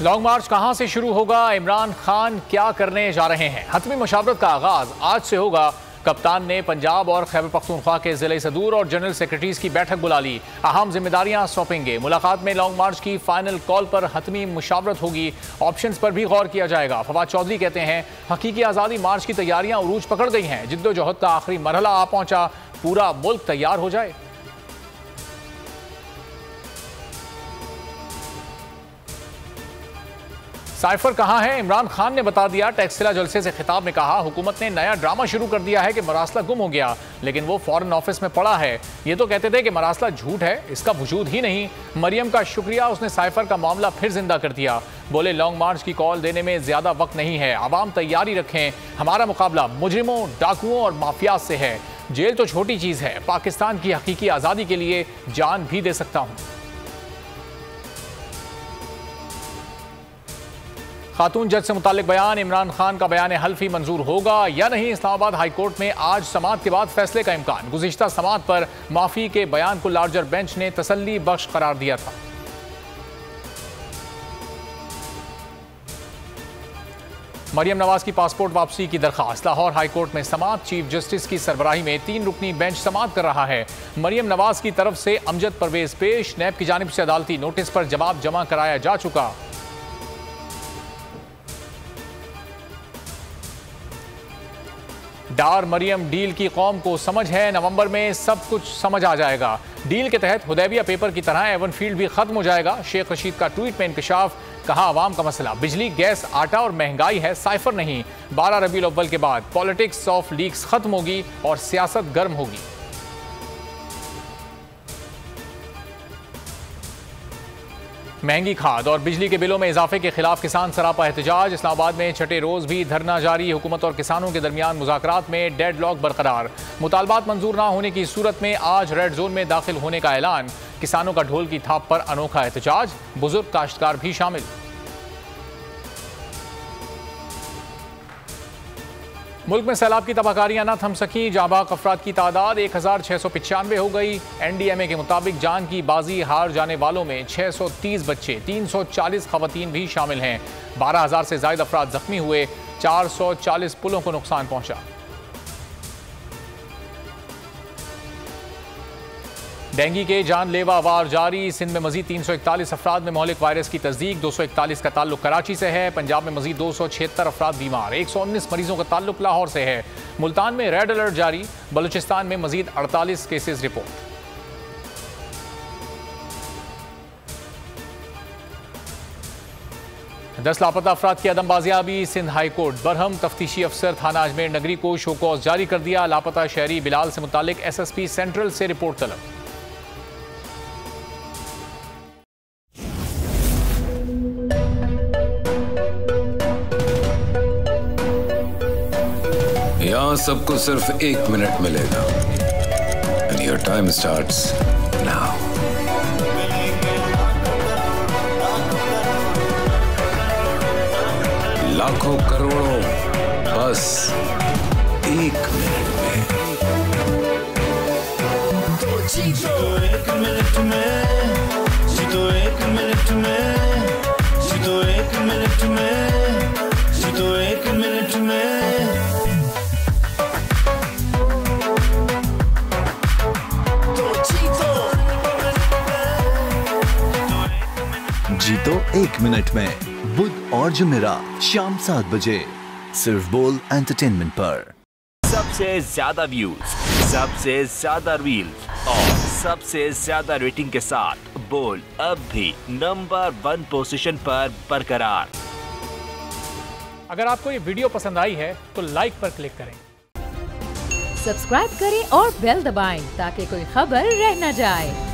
Long मार्च कहां से शुरू होगा, इमरान खान क्या करने जा रहे हैं? हतमी मुशावरत का आगाज आज से होगा। कप्तान ने पंजाब और खैबर पख्तूनख्वा के जिले सदूर और जनरल सेक्रेटरीज की बैठक बुला ली। अहम जिम्मेदारियां सौंपेंगे। मुलाकात में लॉन्ग मार्च की फाइनल कॉल पर हतमी मुशावरत होगी। ऑप्शंस पर भी गौर किया जाएगा। फवाद चौधरी कहते हैं, हकीकी आज़ादी मार्च की तैयारियां उरूज पकड़ गई हैं। जिद्दोजहद का आखिरी मरहला आ पहुंचा, पूरा मुल्क तैयार हो जाए। साइफर कहां है, इमरान खान ने बता दिया। टैक्सला जलसे से खिताब में कहा, हुकूमत ने नया ड्रामा शुरू कर दिया है कि मरासला गुम हो गया, लेकिन वो फॉरेन ऑफिस में पड़ा है। ये तो कहते थे कि मरासला झूठ है, इसका वजूद ही नहीं। मरियम का शुक्रिया, उसने साइफर का मामला फिर जिंदा कर दिया। बोले, लॉन्ग मार्च की कॉल देने में ज्यादा वक्त नहीं है, आवाम तैयारी रखें। हमारा मुकाबला मुजरिमों, डाकुओं और माफियाज से है। जेल तो छोटी चीज है, पाकिस्तान की हकीकी आजादी के लिए जान भी दे सकता हूं। खातून जज से मुतालिक बयान, इमरान खान का बयान हल्फी मंजूर होगा या नहीं? इस्लामाबाद हाई कोर्ट में आज समाअत के बाद फैसले का इम्कान। गुज़िश्ता समाअत पर माफी के बयान को लार्जर बेंच ने तसल्ली बख्श करार दिया था। मरियम नवाज की पासपोर्ट वापसी की दरखास्त। लाहौर हाई कोर्ट में समाअत, चीफ जस्टिस की सरबराही में 3 रुकनी बेंच समाअत कर रहा है। मरियम नवाज की तरफ से अमजद परवेज पेश। नैब की जानिब से अदालती नोटिस पर जवाब जमा कराया जा चुका। डार मरियम, डील की कौम को समझ है, नवंबर में सब कुछ समझ आ जाएगा। डील के तहत हुदैबिया पेपर की तरह एवन फील्ड भी खत्म हो जाएगा। शेख रशीद का ट्वीट में इंकशाफ, कहा आवाम का मसला बिजली, गैस, आटा और महंगाई है, साइफर नहीं। 12 रबीउल अव्वल के बाद पॉलिटिक्स ऑफ लीक्स खत्म होगी और सियासत गर्म होगी। महंगी खाद और बिजली के बिलों में इजाफे के खिलाफ किसान सरापा एहतजाज। इस्लामाबाद में छठे रोज भी धरना जारी। हुकूमत और किसानों के दरमियान मुज़ाकरात में डेडलॉक बरकरार। मुतालबात मंजूर ना होने की सूरत में आज रेड जोन में दाखिल होने का ऐलान। किसानों का ढोल की थाप पर अनोखा एहतजाज, बुजुर्ग काश्तकार भी शामिल। मुल्क में सैलाब की तबाहकारियां न थम सकी। जाबाक अफराद की तादाद 1695 हो गई। NDMA के मुताबिक जान की बाजी हार जाने वालों में 630 बच्चे, 340 खवातीन भी शामिल हैं। 12,000 से ज्यादा अफराद जख्मी हुए। 440 पुलों को नुकसान पहुंचा। डेंगू के जानलेवा वार जारी। सिंध में मजीद 341 अफराद में मोहलिक वायरस की तस्दीक। 241 का ताल्लुक कराची से है। पंजाब में मजीद 276 अफराद बीमार। 119 मरीजों का ताल्लुक लाहौर से है। मुल्तान में रेड अलर्ट जारी। बलूचिस्तान में मजीद 48 केसेस रिपोर्ट। दस लापता अफराद की अदम बाजियाबी। सिंध हाई कोर्ट बरहम तफ्तीशी अफसर थाना अजमेर नगरी को शोकॉज जारी कर दिया। लापता शहरी बिलाल से मुतालिक SSP सेंट्रल से रिपोर्ट तलब। यहाँ सबको सिर्फ 1 मिनट मिलेगा। And your time starts now. लाखों करोड़ों बस 1 मिनट में। जीतो 1 मिनट में, जीतो 1 मिनट में, जीतो 1 मिनट में, जीतो 1 मिनट में। जीतो 1 मिनट में, बुध और जुमेरात शाम 7 बजे, सिर्फ बोल एंटरटेनमेंट पर। सबसे ज्यादा व्यूज, सबसे ज्यादा रील्स और सबसे ज्यादा रेटिंग के साथ बोल अब भी नंबर 1 पोजीशन पर बरकरार। अगर आपको ये वीडियो पसंद आई है तो लाइक पर क्लिक करें, सब्सक्राइब करें और बेल दबाएं ताकि कोई खबर रह न जाए।